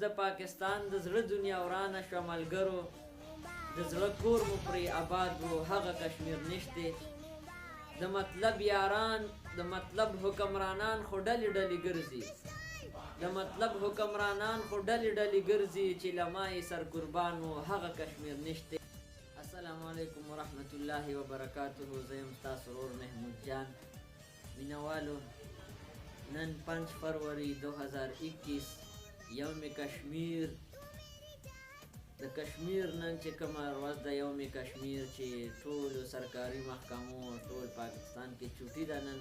د پاکستان د زړه دنیا ورانه شوه ملګرو، د زړه کور مو پرې آباد و هغه کشمیر نشته. د مطلب یاران د مطلب حکمرانان خو ډلې ډلې ګرځي، د مطلب حکمرانان خو ډلې ډلې ګرځي چې لمای سر قربان و هغه کشمیر نشته. السلام علیکم ورحمت الله وبرکاته. زه یم ستاسو ورور محمود جان. مینوالو، نن 5 فروری 2021 یوم کشمیر. د کشمیر نن چې کومه ورځ ده یوم کشمیر چې ټولو سرکاري محکمو ټول پاکستان کې چوټي ده نن،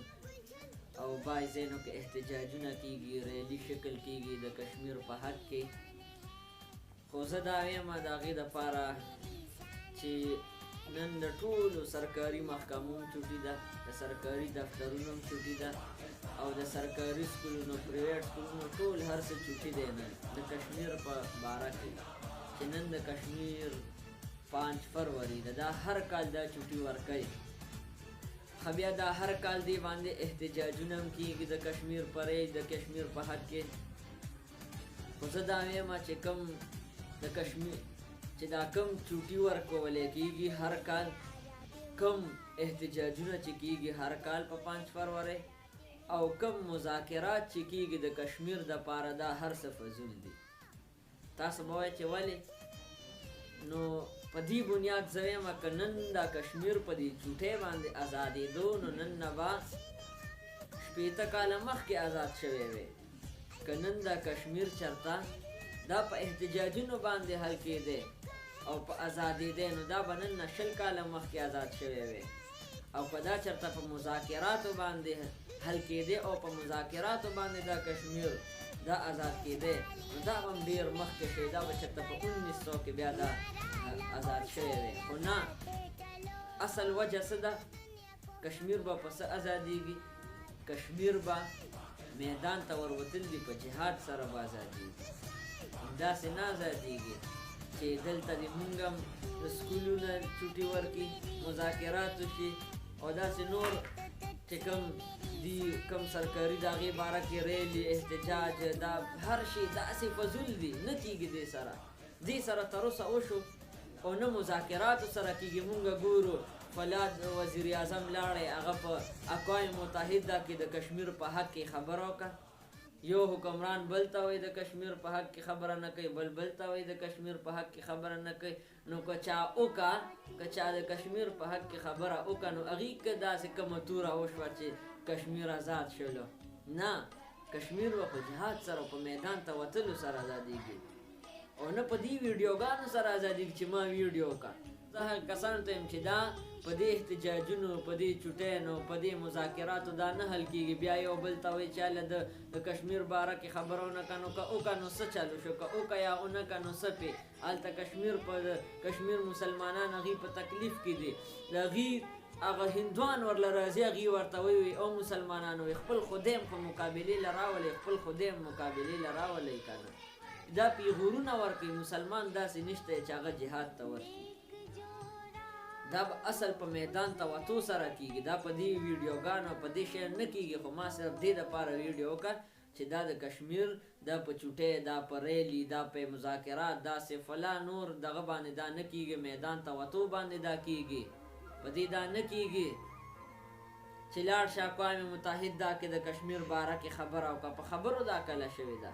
او بعض ځایونو کې احتجاجونه کیږي، ریلي شکل کیږي د کشمیر په حق کې. خو زه دا وایم د هغې دپاره چې نن د ټولو سرکاري محکمو چوټي ده، د سرکاري دفترونو چوټي ده، او د سرکاري سکولونو پریویټ سکولونو ټول هر څه چوټي دی نن د کشمیر په باره کې، چې نن د کشمیر 5 فروری ده. دا هر کال دا چوټي ورکوي. خو بیا دا هر کال دی باندې احتجاجونه هم کیږي د کشمیر پرې د کشمیر په حق کې. خو زه دا وایم چې کوم د کشمیر چې دا کم چوټي ورکولی کیږي هر کال، کم احتجاجونه چې کیږي هر کال په 5 فروری، او کم مذاکرات چې کیږي د کشمیر دپاره، دا هر څه فضول دي. تاسو به وایئ چې ولې؟ نو په دې بنیاد زه وایم که نن دا کشمیر په دې چوټۍ باندې ازادېدو، نو نن نه به 80 کاله مخکې آزاد شوی وی. که نن دا کشمیر چرته دا په احتجاجونو باندې حل کېدی او په ازادېدی، نو دا به نن نه 20 کاله مخکې آزاد شوی وی. او که دا چرته په مذاکراتو باندې حل کېدی او په مذاکراتو باندې دا کشمیر دا آزاد کېدی، نو دا به هم ډېر مخکې شوی، دا به چېرته په 1900 کې بیا دا آزاد شوی وی. خو نه، اصل وجه څه ده؟ کشمیر به په څه ازادېږي؟ کشمیر به میدان ته وروتل دي، په جهاد سره به ازادېږي. همداسې نه ازادېږي چې دلته دې مونږ هم سکولونه چوټي ورکړي، مذاکرات وشي، او داسې نور چې کوم دي کوم سرکاري د هغې باره کې ریلي احتجاج دا هر شی داسې فضول دي، نه کېږي دې سره تر اوسه وشو، او نه مذاکراتو سره کېږي. مونږ ګورو فولاد وزیر اعظم لاړی، هغه په اقوام متحده کې د کشمیر په حق کې خبره وکړه. یو حکمران بل ته وایي د کشمیر په حق کې خبره نه کوي، بل ته وایي د کشمیر په حق کې خبره نه کوي. نو که چا د کشمیر په حق کې خبره وکړه، نو هغې که داسې کومه توره وشوه چې کشمیر آزاد شولو، نه، کشمیر به په جهاد سره په میدان ته وتلو سره ازادېږي، او نه په دې ویډیوګانو سره ازادېږي چې ما ویډیو وکړه. زه هغه کسانو ته یم چې دا په دې احتجاجونو، په دې چوټیانو، په دې مذاکراتو دا نه حل کېږي. بیا یو بل ته وایي چې هله د کشمیر باره کې خبره ونه کړه، نو که وکړه نو څه چالو شو، که وکړه یا ونه کړه نو څه پې. هلته کشمیر مسلمانان هغې په تکلیف کې دي، د هغې هغه هندوان ورله راځي، هغې ورته وایي او مسلمانانو خپل خدای هم خو مقابلې له راولئ، خپل خدای هم مقابلې له راولئ که نه. دا پیغورونه ورکوي. مسلمان داسې نشته چې هغه جهاد ته ورشي. دا به اصل په میدان ته وتو سره کېږي، دا په دې ویډیوګانو په دې شی نه کېږي. خو ما صرف دې دپاره ویډیو وکړه چې دا د کشمیر دا په چوټۍ، دا په ریلي، دا په مذاکرات، داسې فلا نور دغه باندې دا نه کېږي. میدان ته وتو باندې دا کېږي، په دې دا نه کېږي چې لاړ شه اقوام متحده کې د کشمیر باره کې خبره وکړه. په خبرو دا کله شوې ده.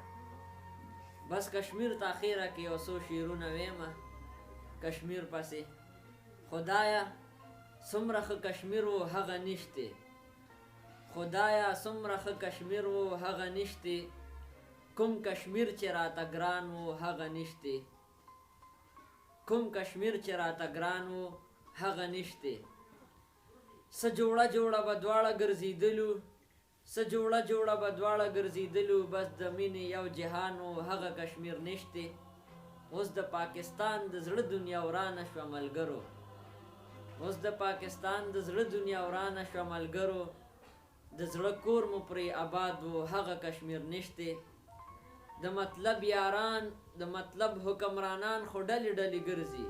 بس کشمیر ته اخیره کې یو څو شعرونه ویمه کشمیر پسې. خدایا څومره ښه کشمیر و هغه نشته، خدایا څومره ښه کشمیر و هغه نشته، کوم کشمیر چې راته ګران و هغه نشته، کوم کشمیر چې راته ګران و هغه نشته. څه جوړه به دواړه ګرځېدلو، څه جوړه به دواړه ګرځېدلو، بس د مینې یو جهان و هغه کشمیر نشته. اوس د پاکستان د زړه دنیا ورانه شوه ملګرو، اوس د پاکستان د زړه دنیا ورانه شوه ملګرو، د زړه کور مو پرې آباد و هغه کشمیر نشته. د مطلب یاران د مطلب حکمرانان خو ډلې ډلې ګرځي،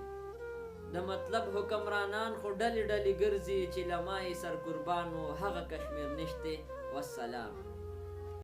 د مطلب حکمرانان خو ډلې ډلې ګرځي چې لمای سر قربان و هغه کشمیر نشته. والسلام.